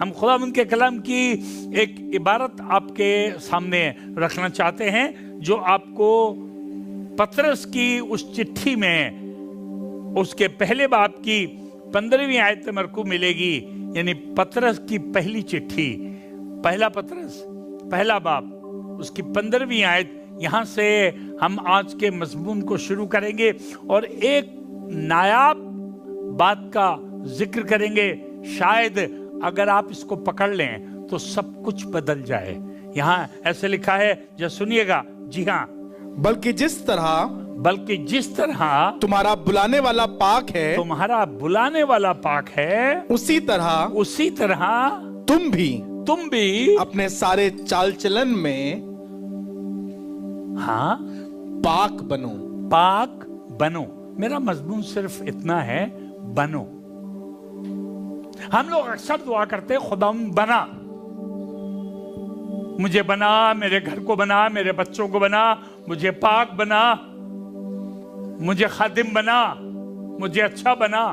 ہم خداوند کے کلام کی ایک عبارت آپ کے سامنے رکھنا چاہتے ہیں جو آپ کو پطرس کی اس چٹھی میں اس کے پہلے باب کی 15ویں آیت میں مرکو ملے گی. یعنی پطرس کی پہلی چٹھی، پہلا پطرس پہلا باب اس کی 15ویں آیت. یہاں سے ہم آج کے مضمون کو شروع کریں گے اور ایک نایاب بات کا ذکر کریں گے. شاید اگر آپ اس کو پکڑ لیں تو سب کچھ بدل جائے. یہاں ایسے لکھا ہے، جو سنیے گا. جی ہاں، بلکہ جس طرح تمہارا بلانے والا پاک ہے، تمہارا بلانے والا پاک ہے، اسی طرح تم بھی اپنے سارے چال چلن میں ہاں پاک بنو. میرا مضمون صرف اتنا ہے، بنو. ہم لوگ اکثر دعا کرتے خدا بنا، مجھے بنا، میرے گھر کو بنا، میرے بچوں کو بنا، مجھے پاک بنا، مجھے خادم بنا، مجھے اچھا بنا.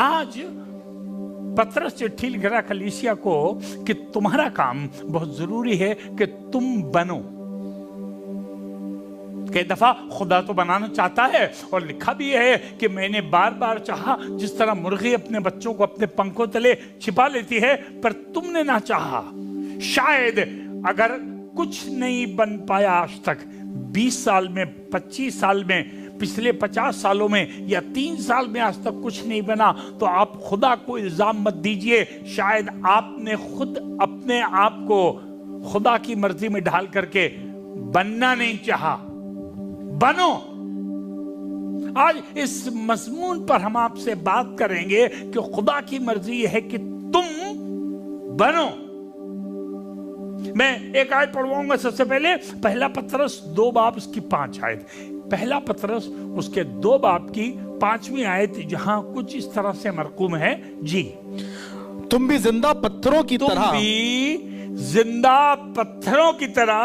آج پطرس چٹھی لکھ رہا کلیسیا کو کہ تمہارا کام بہت ضروری ہے کہ تم بنو. کئی دفعہ خدا تو بنانا چاہتا ہے اور لکھا بھی ہے کہ میں نے بار بار چاہا، جس طرح مرغی اپنے بچوں کو اپنے پنکھوں تلے چھپا لیتی ہے، پر تم نے نہ چاہا. شاید اگر کچھ نہیں بن پایا آج تک، 20 سال میں، 25 سال میں، پچھلے 50 سالوں میں، یا 3 سال میں آج تک کچھ نہیں بنا، تو آپ خدا کو الزام مت دیجئے. شاید آپ نے خود اپنے آپ کو خدا کی مرضی میں ڈھال کر کے بننا نہیں چاہا. بنو. آج اس مضمون پر ہم آپ سے بات کریں گے کہ خدا کی مرضی یہ ہے کہ تم بنو. میں ایک آیت پڑھواؤں گا سب سے پہلے. پہلا پطرس 2 باب اس کی 5 آیت. پہلا پطرس اس کے 2 باب کی 5ویں آیت، جہاں کچھ اس طرح سے مرقوم ہے. جی، تم بھی زندہ پتھروں کی طرح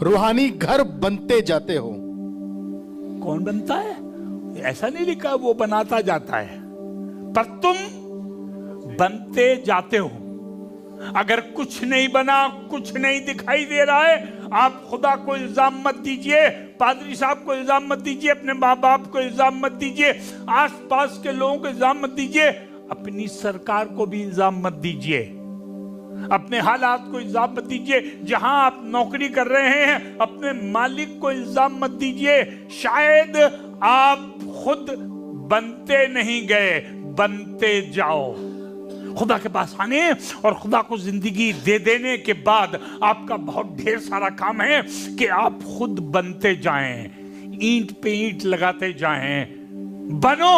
روحانی گھر بنتے جاتے ہو. کون بنتا ہے؟ ایسا نہیں لکھا وہ بناتا جاتا ہے، پر تم بنتے جاتے ہو. اگر کچھ نہیں بنا، کچھ نہیں دکھائی دے رہا ہے، آپ خدا کو الزام مت دیجئے، پادری صاحب کو الزام مت دیجئے، اپنے ماں باپ کو الزام مت دیجئے، آس پاس کے لوگوں کو الزام مت دیجئے، اپنی سرکار کو بھی الزام مت دیجئے، اپنے حالات کو الزام مت دیجئے. جہاں آپ نوکری کر رہے ہیں اپنے مالک کو الزام مت دیجئے. شاید آپ خود بنتے نہیں گئے، بنتے جاؤ. خدا کے پاس آنے اور خدا کو زندگی دے دینے کے بعد آپ کا بہت ڈھیر سارا کام ہے کہ آپ خود بنتے جائیں، اینٹ پہ اینٹ لگاتے جائیں. بنو.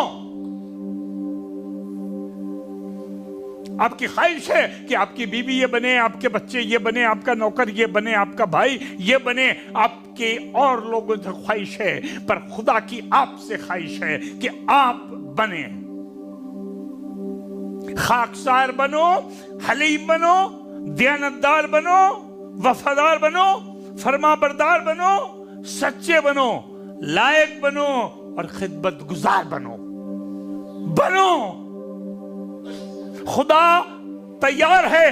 آپ کی خواہش ہے کہ آپ کی بیوی یہ بنے، آپ کے بچے یہ بنے، آپ کا نوکر یہ بنے، آپ کا بھائی یہ بنے. آپ کے اور لوگوں سے خواہش ہے، پر خدا کی آپ سے خواہش ہے کہ آپ بنیں. خاکسار بنو، حلیم بنو، دیانتدار بنو، وفادار بنو، فرما بردار بنو، سچے بنو، لائق بنو اور خدمت گزار بنو. بنو. خدا تیار ہے.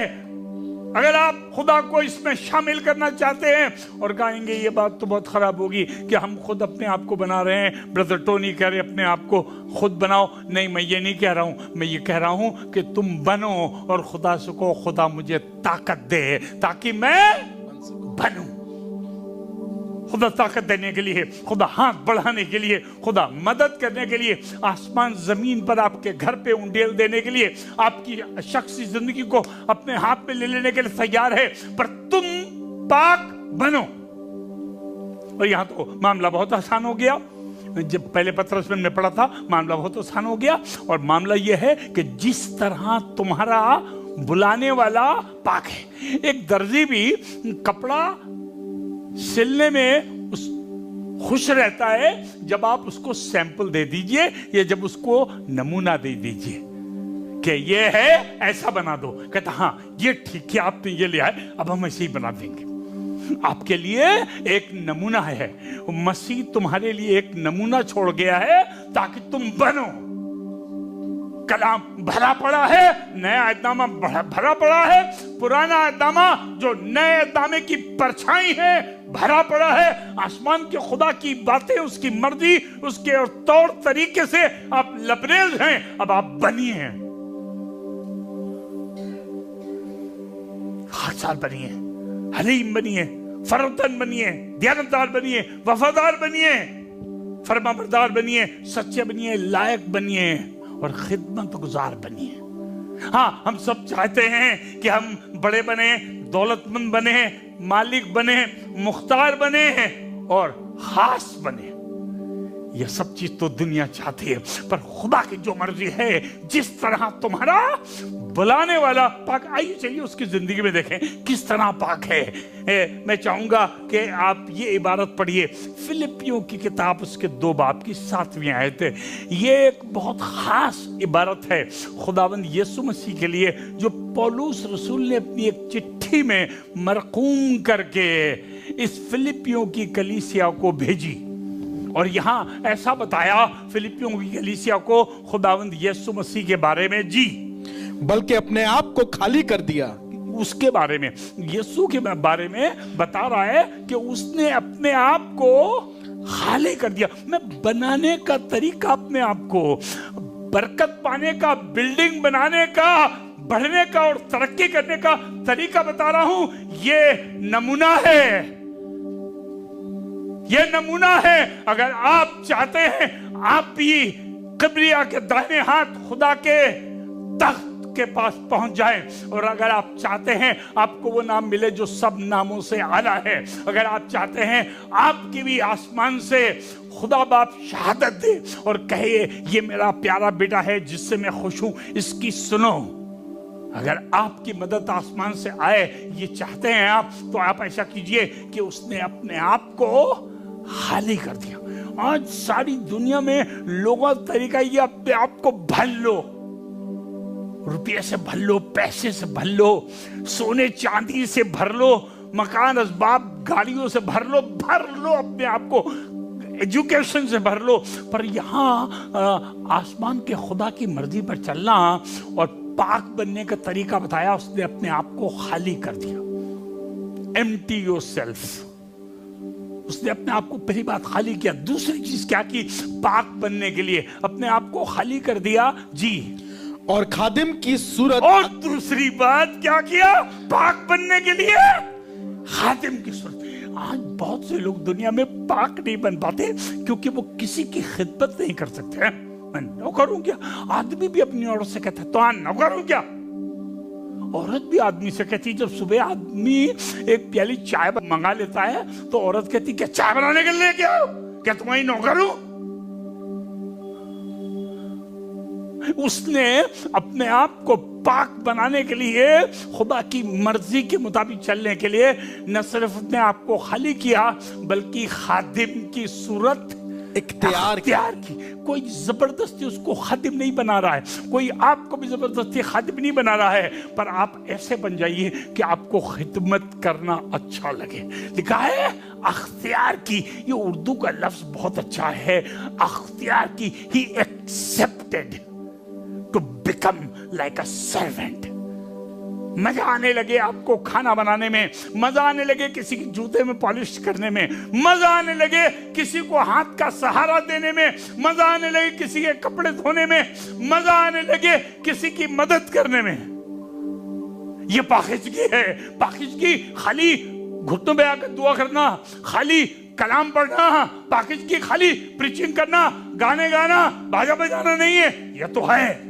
اگر آپ خدا کو اس میں شامل کرنا چاہتے ہیں. اور کہیں گے یہ بات تو بہت خراب ہوگی کہ ہم خود اپنے آپ کو بنا رہے ہیں. بردر ٹونی کہہ رہے اپنے آپ کو خود بناؤ. نہیں، میں یہ نہیں کہہ رہا ہوں. میں یہ کہہ رہا ہوں کہ تم بنو اور خدا سے کہو خدا مجھے طاقت دے تاکہ میں بنوں. خدا طاقت دینے کے لیے، خدا ہاتھ بڑھانے کے لیے، خدا مدد کرنے کے لیے، آسمان زمین پر آپ کے گھر پہ انڈیل دینے کے لیے، آپ کی شخصی زندگی کو اپنے ہاتھ میں لے لینے کے لیے تیار ہے. پر تم پاک بنو. اور یہاں تو معاملہ بہت آسان ہو گیا. جب پہلے پطرس میں ہم نے پڑھا تھا معاملہ بہت آسان ہو گیا. اور معاملہ یہ ہے کہ جس طرح تمہارا بلانے والا پاک ہے. ایک درزی بھی کپڑا سلنے میں خوش رہتا ہے جب آپ اس کو سیمپل دے دیجئے یا جب اس کو نمونہ دے دیجئے کہ یہ ہے، ایسا بنا دو. کہتا ہاں یہ ٹھیک ہے، آپ نے یہ لیا ہے، اب ہم ایسے ہی بنا دیں گے. آپ کے لیے ایک نمونہ ہے. مسیح تمہارے لیے ایک نمونہ چھوڑ گیا ہے تاکہ تم بنو. कलाम भरा पड़ा है, नया अहदनामा भरा पड़ा है, पुराना अहदनामा जो नए अहदनामे की परछाई है भरा पड़ा है। आसमान के खुदा की बातें, उसकी मर्जी, उसके और तौर तरीके से आप लबरेज हैं। अब आप बनिए, खाकसार बनिए, हलीम बनिए, फरतन बनिए, दयानतदार बनिए, वफादार बनिए, फरमाबरदार बनिए, सच्चे बनिए, लायक बनिए और खिदमत गुजार बनिए। हाँ, हम सब चाहते हैं कि हम बड़े बने, दौलतमंद बने, मालिक बने, मुख्तार बने और खास बने। यह सब चीज तो दुनिया चाहती है, पर खुदा की जो मर्जी है, जिस तरह तुम्हारा बुलाने वाला पाक, आइए चलिए उसकी जिंदगी में देखें किस तरह पाक है। मैं चाहूंगा कि आप ये इबारत पढ़िए, फिलिपियों की किताब उसके 2 बाब की 7वीं आयत है। ये एक बहुत खास इबारत है खुदावंद यीशु मसीह के लिए, जो पौलुस रसूल ने अपनी एक चिट्ठी में मरकूम करके इस फिलिपियों की कलीसिया को भेजी। और यहाँ ऐसा बताया फिलिपियों की कलीसिया को खुदावंद यीशु मसीह के बारे में, जी, बल्कि अपने आप को खाली कर दिया। उसके बारे में, यीशु के बारे में बता रहा है कि उसने अपने आप को खाली कर दिया। मैं बनाने का तरीका, अपने आप को बरकत पाने का, बिल्डिंग बनाने का, बढ़ने का और तरक्की करने का तरीका बता रहा हूं। ये नमूना है, ये नमूना है। अगर आप चाहते हैं आप भी किबरिया के दाहिने हाथ खुदा के तख्त के पास पहुंच जाएं, और अगर आप चाहते हैं आपको वो नाम मिले जो सब नामों से आला है, अगर आप चाहते हैं आपकी भी आसमान से खुदा बाप शहादत दे और कहे ये मेरा प्यारा बेटा है जिससे मैं खुश हूं, इसकी सुनो, अगर आपकी मदद आसमान से आए, ये चाहते हैं आप, तो आप ऐसा कीजिए कि उसने अपने आप को खाली कर दिया। आज सारी दुनिया में लोगों का तरीका ये, अपने आप को भर लो, रुपये से भर लो, पैसे से भर लो, सोने चांदी से भर लो, मकान असबाब गाड़ियों से भर लो अपने आप को, एजुकेशन से भर लो। पर यहाँ आसमान के खुदा की मर्जी पर चलना और पाक बनने का तरीका बताया, उसने अपने आप को खाली कर दिया। एम्प्टी योरसेल्फ, उसने अपने आप को पहली बात खाली किया। दूसरी चीज क्या की? पाक बनने के लिए अपने आप को खाली कर दिया, जी, और खादिम की सूरत। और दूसरी बात क्या किया? पाक बनने के लिए खादिम की सूरत। आज बहुत से लोग दुनिया में पाक नहीं बन पाते क्योंकि वो किसी की खिदमत नहीं कर सकते हैं। मैं नौकर हूं क्या? आदमी भी अपनी औरत से कहता है तो नौकर हूं क्या? औरत भी आदमी से कहती, जब सुबह आदमी एक प्याली चाय मंगा लेता है तो औरत कहती क्या चाय बनाने के लिए क्या हो? क्या तुम्हारी नौकर हूं? उसने अपने आप को पाक बनाने के लिए, खुदा की मर्जी के मुताबिक चलने के लिए न सिर्फ अपने आप को खाली किया बल्कि खादिम की सूरत इख्तियार की। कोई जबरदस्ती उसको खादिम नहीं बना रहा है, कोई आपको भी जबरदस्ती खादिम नहीं बना रहा है, पर आप ऐसे बन जाइए कि आपको खिदमत करना अच्छा लगे। लिखा है अख्तियार की, ये उर्दू का लफ्ज बहुत अच्छा है, अख्तियार की। He accepted to become like a servant. मजा आने लगे आपको खाना बनाने में, मजा आने लगे किसी के जूते में पॉलिश करने में, मजा आने लगे किसी को हाथ का सहारा देने में, मजा आने लगे किसी के कपड़े धोने में, मजा आने लगे किसी की मदद करने में। ये पाखिजगी है। पाखिजगी खाली घुटनों पे आकर दुआ करना, खाली कलाम पढ़ना, पाखिजगी खाली प्रीचिंग करना, गाने गाना, बाजा बजाना नहीं है। यह तो है,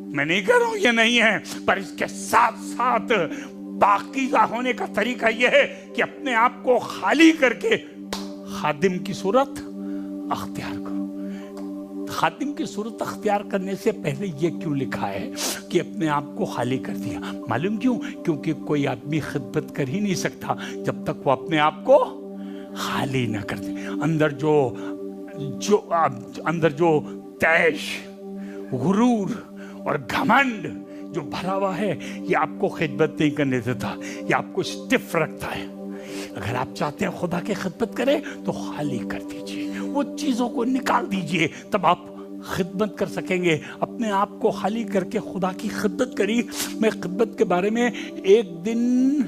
मैं नहीं कह रहा हूं ये नहीं है, पर इसके साथ साथ पाकीज़ा होने का तरीका यह है कि अपने आप को खाली करके खादिम की सूरत अख्तियार करो। खादिम की सूरत अख्तियार करने से पहले ये क्यों लिखा है कि अपने आप को खाली कर दिया? मालूम क्यों? क्योंकि कोई आदमी खिदमत कर ही नहीं सकता जब तक वो अपने आप को खाली ना कर दे। अंदर जो तैश, गुरूर और घमंड जो भरा हुआ है, ये आपको खिदमत नहीं करने देता, ये आपको स्टिफ रखता है। अगर आप चाहते हैं खुदा की खिदमत करें तो खाली कर दीजिए, वो चीजों को निकाल दीजिए, तब आप خدمت کر سکیں گے. اپنے آپ کو خالی کر کے خدا کی خدمت کری. میں خدمت کے بارے میں ایک دن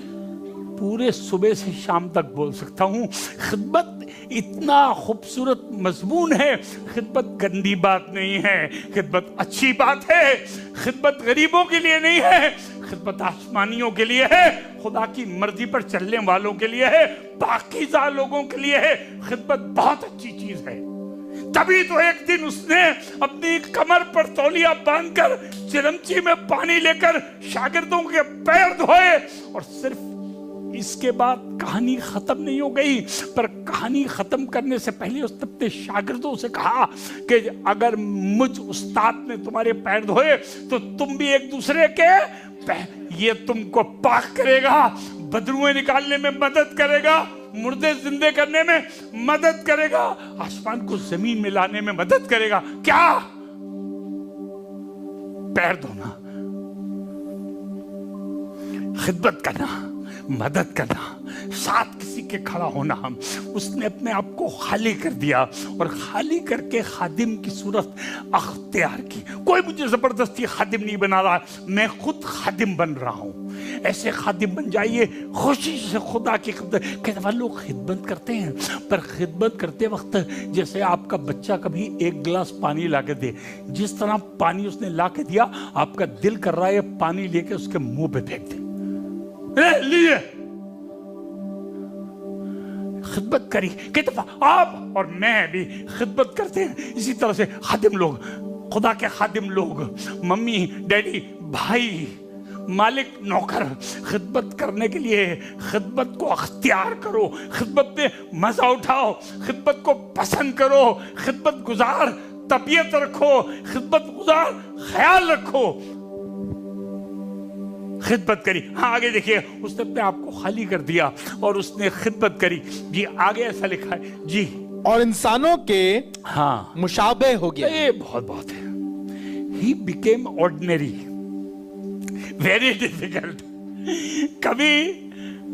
پورے صبح سے شام تک بول سکتا ہوں. خدمت اتنا خوبصورت مضمون ہے. خدمت گندی بات نہیں ہے, خدمت اچھی بات ہے. خدمت غریبوں کے لیے نہیں ہے, خدمت آسمانیوں کے لیے ہے, خدا کی مرضی پر چلنے والوں کے لیے ہے, پاکیزہ لوگوں کے لیے ہے. خدمت بہت اچھی چیز ہے. تبھی تو ایک دن اس نے اپنی کمر پر تولیہ باندھ کر چرمچی میں پانی لے کر شاگردوں کے پیر دھوئے. اور صرف اس کے بعد کہانی ختم نہیں ہو گئی, پر کہانی ختم کرنے سے پہلے اس نے اپنے شاگردوں سے کہا کہ اگر مجھ استاد نے تمہارے پیر دھوئے تو تم بھی ایک دوسرے کے یہ تم کو پاک کرے گا, بدروئیں نکالنے میں مدد کرے گا, مردے زندے کرنے میں مدد کرے گا, آسمان کو زمین میں لانے میں مدد کرے گا. کیا؟ پیر دھونا, خدمت کرنا, مدد کرنا, ساتھ کسی کے کھڑا ہونا. اس نے اپنے آپ کو خالی کر دیا اور خالی کر کے خادم کی صورت اختیار کی. کوئی مجھے زبردستی خادم نہیں بنا رہا, میں خود خادم بن رہا ہوں. ایسے خادم بن جائیے خوشی سے خدا کی خدمت. کئی دفعہ لوگ خدمت کرتے ہیں, پر خدمت کرتے وقت جیسے آپ کا بچہ کبھی ایک گلاس پانی لا کے دے, جس طرح پانی اس نے لا کے دیا آپ کا دل کر رہا ہے پانی لے کے اس کے منہ پہ پھینک دے. لیے خدمت کری. کئی دفعہ آپ اور میں بھی خدمت کرتے ہیں. اسی طرح سے خادم لوگ, خدا کے خادم لوگ, ممی ڈیڈی بھائی مالک نوکر, خدمت کرنے کے لیے خدمت کو اختیار کرو, خدمت میں مزہ اٹھاؤ, خدمت کو پسند کرو, خدمت گزار طبیعت رکھو, خدمت گزار خیال رکھو. خدمت کری. ہاں آگے دیکھیے, اس نے اپنے آپ کو خالی کر دیا اور اس نے خدمت کری. جی آگے ایسا لکھا ہے جی, اور انسانوں کے ہاں مشابہ ہو گیا. یہ بہت ہے. He became ordinary, very difficult. کبھی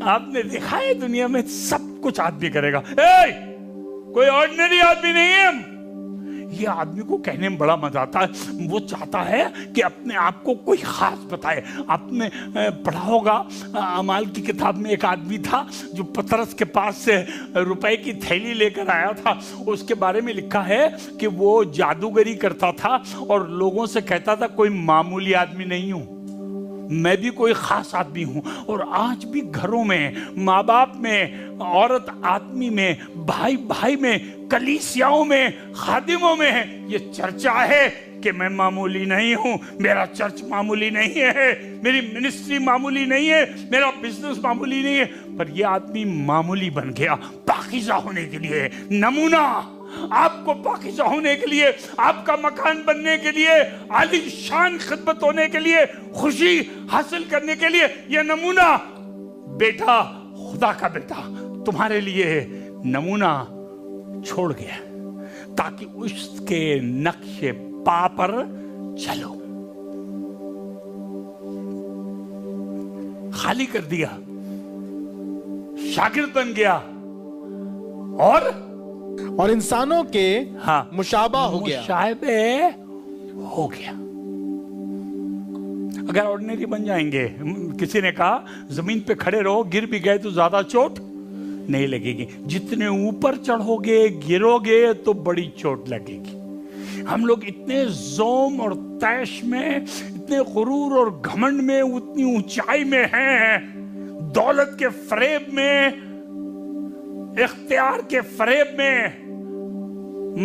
آپ نے دیکھا ہے دنیا میں سب کچھ آدمی کرے گا, کوئی آرڈنری آدمی نہیں ہے. یہ آدمی کو کہنے میں بڑا مزہ آتا ہے. وہ چاہتا ہے کہ اپنے آپ کو کوئی خاص بتائے. آپ نے پڑھا ہوگا اعمال کی کتاب میں ایک آدمی تھا جو پطرس کے پاس سے روپے کی تھیلی لے کر آیا تھا. اس کے بارے میں لکھا ہے کہ وہ جادوگری کرتا تھا اور لوگوں سے کہتا تھا کوئی معمولی آدمی نہیں ہوں, میں بھی کوئی خاص آدمی ہوں. اور آج بھی گھروں میں, ماں باپ میں, عورت آدمی میں, بھائی بھائی میں, کلیسیاؤں میں, خادموں میں یہ چرچا ہے کہ میں معمولی نہیں ہوں, میرا چرچ معمولی نہیں ہے, میری منسٹری معمولی نہیں ہے, میرا بزنس معمولی نہیں ہے. پر یہ آدمی معمولی بن گیا پاکیزہ ہونے کے لیے. نمونہ آپ کو پاکیزہ ہونے کے لیے, آپ کا مکان بننے کے لیے, عالی شان خدمت ہونے کے لیے, خوشی حاصل کرنے کے لیے, یہ نمونہ بیٹا, خدا کا بیٹا تمہارے لیے نمونہ چھوڑ گیا تاکہ اس کے نقش پا پر چلو. خالی کر دیا, شاگرد بن گیا اور انسانوں کے مشابہ ہو گیا. مشابہ ہو گیا. اگر آرڈنری بن جائیں گے, کسی نے کہا زمین پہ کھڑے رہو, گر بھی گئے تو زیادہ چوٹ نہیں لگے گی. جتنے اوپر چڑھو گے گرو گے تو بڑی چوٹ لگے گی. ہم لوگ اتنے زوم اور تیش میں, اتنے غرور اور گھمنڈ میں, اتنی اونچائی میں ہیں, دولت کے فریب میں, اختیار کے فریب میں,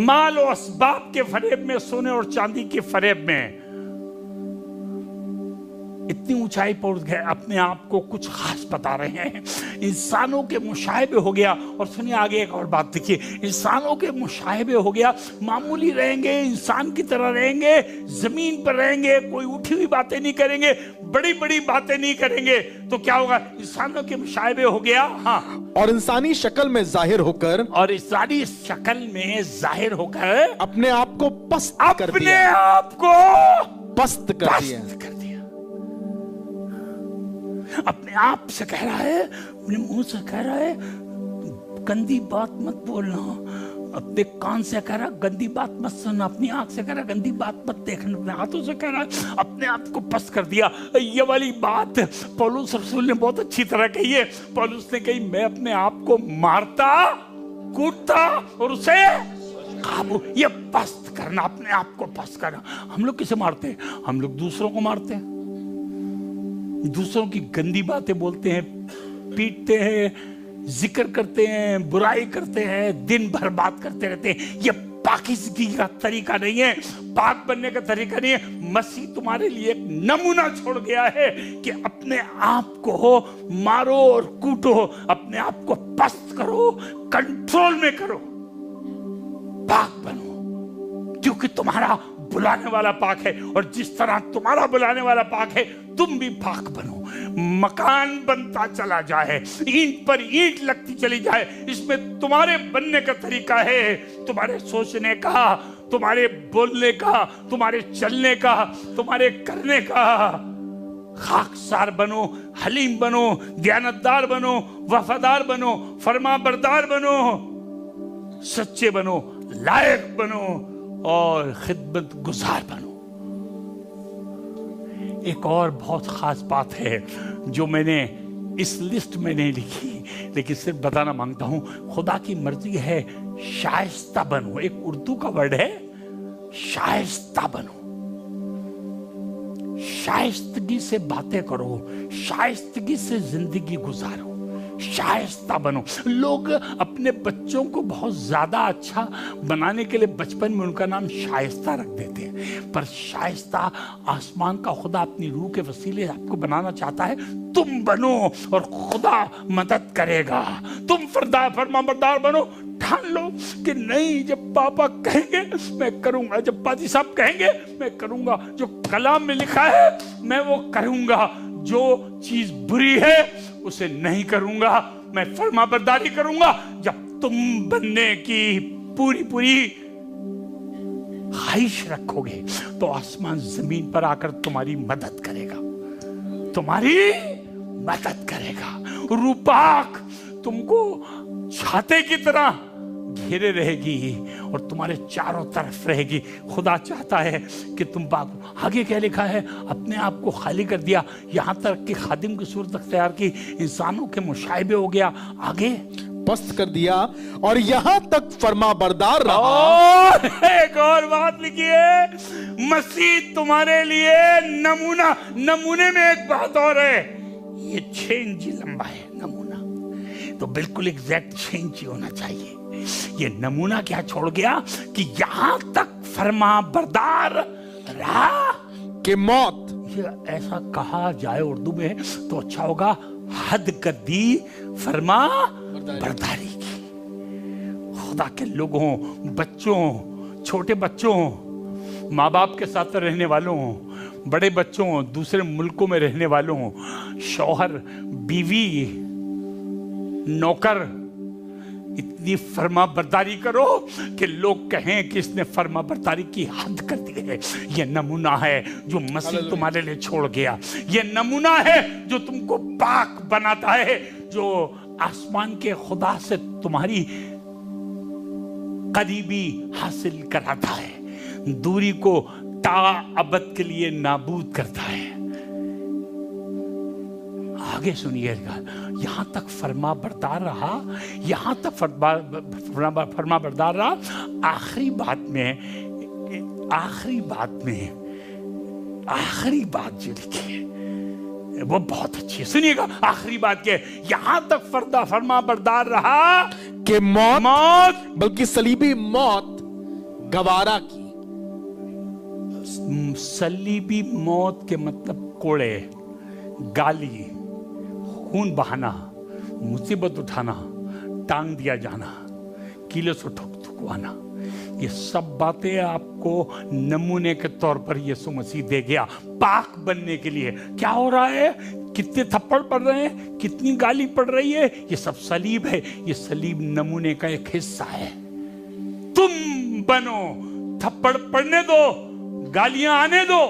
مال و اسباب کے فریب میں, سونے اور چاندی کے فریب میں, اتنی اونچائی پہنچ گئے, اپنے آپ کو کچھ خاص بتا رہے ہیں. انسانوں کے مشابہ ہو گیا. اور سنیے آگے ایک اور بات دیکھیے, انسانوں کے مشابہ ہو گیا. معمولی رہیں گے, انسان کی طرح رہیں گے, زمین پر رہیں گے, کوئی اٹھی ہوئی باتیں نہیں کریں گے, بڑی بڑی باتیں نہیں کریں گے, تو کیا ہوگا؟ انسانوں کے مشابہ ہو گیا. ہاں, اور انسانی شکل میں ظاہر ہو کر, اور انسانی شکل میں ظاہر ہو کر اپنے آپ کو پست کر دیا. اپنے آپ کو پست کر دیا. اپنے آپ سے کہہ رہا ہے, اپنے منہ سے کہہ رہا ہے, گندی بات مت بولنا, अपने कान से कह रहा गंदी बात मत सुनना, अपनी आंख से कह रहा गंदी बात मत देखना, अपने हाथों से कह रहा अपने आप को पस्त कर दिया। ये वाली बात पौलुस रसूल ने बहुत अच्छी तरह कही है। पौलुस ने कही मैं अपने आप को मारता कूटता और उसे काबू, ये पस्त करना, अपने आप को पस्त करना। हम लोग किसे मारते हैं? हम लोग दूसरों को मारते हैं, दूसरों की गंदी बातें बोलते हैं, पीटते हैं, जिक्र करते हैं, बुराई करते हैं, दिन भर बात करते रहते हैं। ये पाकीज़गी का तरीका नहीं है, पाक बनने का तरीका नहीं है। मसीह तुम्हारे लिए एक नमूना छोड़ गया है कि अपने आप को मारो और कूटो, अपने आप को पस्त करो, कंट्रोल में करो, पाक बनो, क्योंकि तुम्हारा बुलाने वाला पाक है। और जिस तरह तुम्हारा बुलाने वाला पाक है, तुम भी पाक बनो। मकान बनता चला जाए, ईंट पर ईंट लगती चली जाए, इसमें तुम्हारे बनने का तरीका है, तुम्हारे सोचने का, तुम्हारे बोलने का, तुम्हारे चलने का, तुम्हारे करने का। खाकसार बनो, हलीम बनो, दयानतदार बनो, वफादार बनो, फरमाबरदार बनो, सच्चे बनो, लायक बनो और खिदमत गुजार बनो। एक और बहुत खास बात है जो मैंने इस लिस्ट में नहीं लिखी, लेकिन सिर्फ बताना मांगता हूं। खुदा की मर्जी है शाइस्ता बनो। एक उर्दू का वर्ड है शाइस्ता बनो। शाइस्तगी से बातें करो, शाइस्तगी से जिंदगी गुजारो, शाइस्ता बनो। लोग अपने बच्चों को बहुत ज्यादा अच्छा बनाने के लिए बचपन में उनका नाम शाइस्ता रख देते हैं, पर शाइस्ता आसमान का खुदा अपनी रूह के वसीले आपको बनाना चाहता है। तुम बनो और खुदा मदद करेगा। तुम फरमाबरदार बनो। ठान लो कि नहीं, जब पापा कहेंगे मैं करूंगा, जब पादी साहब कहेंगे मैं करूंगा, जो कलाम में लिखा है मैं वो करूंगा, जो चीज बुरी है उसे नहीं करूंगा, मैं फरमाबरदारी करूंगा। जब तुम बनने की पूरी पूरी ख्वाहिश रखोगे तो आसमान जमीन पर आकर तुम्हारी मदद करेगा, तुम्हारी मदद करेगा। रूह पाक तुमको छाते की तरह घेरे रहेगी और तुम्हारे चारों तरफ रहेगी। खुदा चाहता है कि तुम पाक। आगे क्या लिखा है? अपने आप को खाली कर दिया, यहां तक कि खादिम की सूरत अख्तियार की, इंसानों के मुशाइबे हो गया। आगे पस्त कर दिया और यहां तक फरमाबरदार रहा। और एक और बात लिखी है, मसीह तुम्हारे लिए नमूना। नमूने में एक बात और है, ये 6 इंची लंबा है नमूना, तो बिल्कुल एग्जैक्ट 6 इंची होना चाहिए। ये नमूना क्या छोड़ गया कि यहां तक फरमाबरदार रहा कि मौत, ये ऐसा कहा जाए उर्दू में तो अच्छा होगा, हद कर दी फरमा बरदारी की। खुदा के लोगों, बच्चों, छोटे बच्चों, माँ बाप के साथ रहने वालों, बड़े बच्चों, दूसरे मुल्कों में रहने वालों, शौहर, बीवी, नौकर, इतनी फर्मा बरदारी करो कि लोग कहें कि इसने फर्मा बरदारी की हद कर दी है। यह नमूना है जो मसीह तुम्हारे लिए छोड़ गया। यह नमूना है जो तुमको पाक बनाता है, जो आसमान के खुदा से तुम्हारी करीबी हासिल कराता है, दूरी को ता अबद के लिए नाबूद करता है। आगे सुनिएगा, यहां तक फरमा बरदार रहा, यहां तक फरमा बरदार रहा। आखिरी बात जो लिखी है वो बहुत अच्छी है, सुनिएगा। आखिरी बात क्या है? यहां तक फरमा बरदार रहा कि मौत बल्कि सलीबी मौत गवारा की। सलीबी मौत के मतलब कोड़े, गाली, खून बहाना, मुसीबत उठाना, टांग दिया जाना, कीले से ठुकवाना, ये सब बातें आपको नमूने के तौर पर यीशु मसीह दे गया पाक बनने के लिए। क्या हो रहा है? कितने थप्पड़ पड़ रहे हैं, कितनी गाली पड़ रही है, ये सब सलीब है। ये सलीब नमूने का एक हिस्सा है। तुम बनो, थप्पड़ पड़ने दो, गालियां आने दो।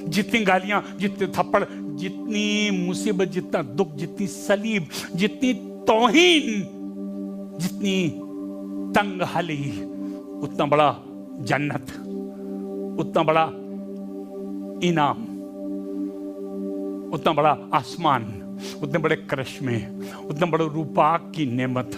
जितनी गालियां, जितने थप्पड़, जितनी मुसीबत, जितना दुख, जितनी सलीब, जितनी तौहीन, जितनी तंगहाली, उतना बड़ा जन्नत, उतना बड़ा इनाम, उतना बड़ा आसमान, उतने बड़े करिश्मे, उतना बड़ा रूपाक की नेमत,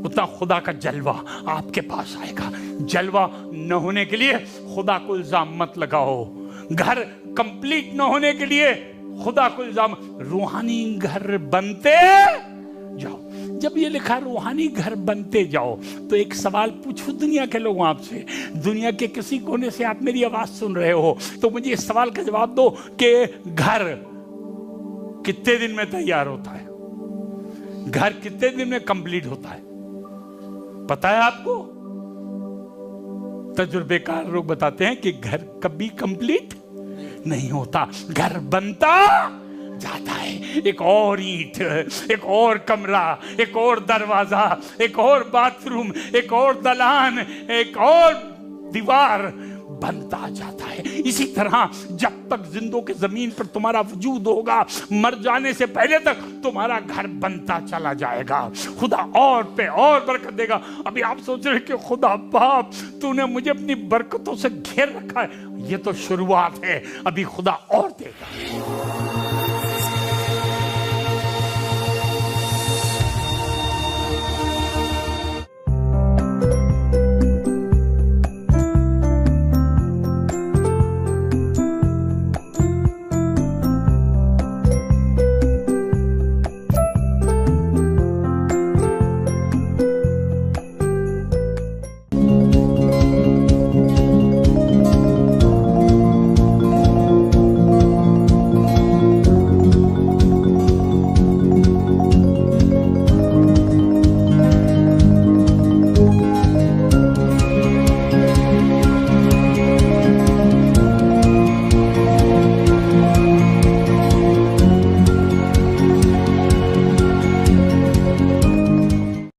उतना खुदा का जलवा आपके पास आएगा। जलवा न होने के लिए खुदा को इल्जाम मत लगाओ, घर कंप्लीट न होने के लिए खुदा को इल्जाम, रूहानी घर बनते जाओ। जब ये लिखा रूहानी घर बनते जाओ, तो एक सवाल पूछूं दुनिया के लोगों आपसे, दुनिया के किसी कोने से आप मेरी आवाज सुन रहे हो, तो मुझे इस सवाल का जवाब दो कि घर कितने दिन में तैयार होता है? घर कितने दिन में कंप्लीट होता है? पता है आपको? तजुर्बेकार लोग बताते हैं कि घर कभी कंप्लीट नहीं होता, घर बनता जाता है। एक और ईंट, एक और कमरा, एक और दरवाजा, एक और बाथरूम, एक और दलान, एक और दीवार बनता जाता है। इसी तरह जब तक जिंदों के जमीन पर तुम्हारा वजूद होगा, मर जाने से पहले तक तुम्हारा घर बनता चला जाएगा। खुदा और पे और बरकत देगा। अभी आप सोच रहे कि खुदा बाप तूने मुझे अपनी बरकतों से घेर रखा है, ये तो शुरुआत है, अभी खुदा और देगा।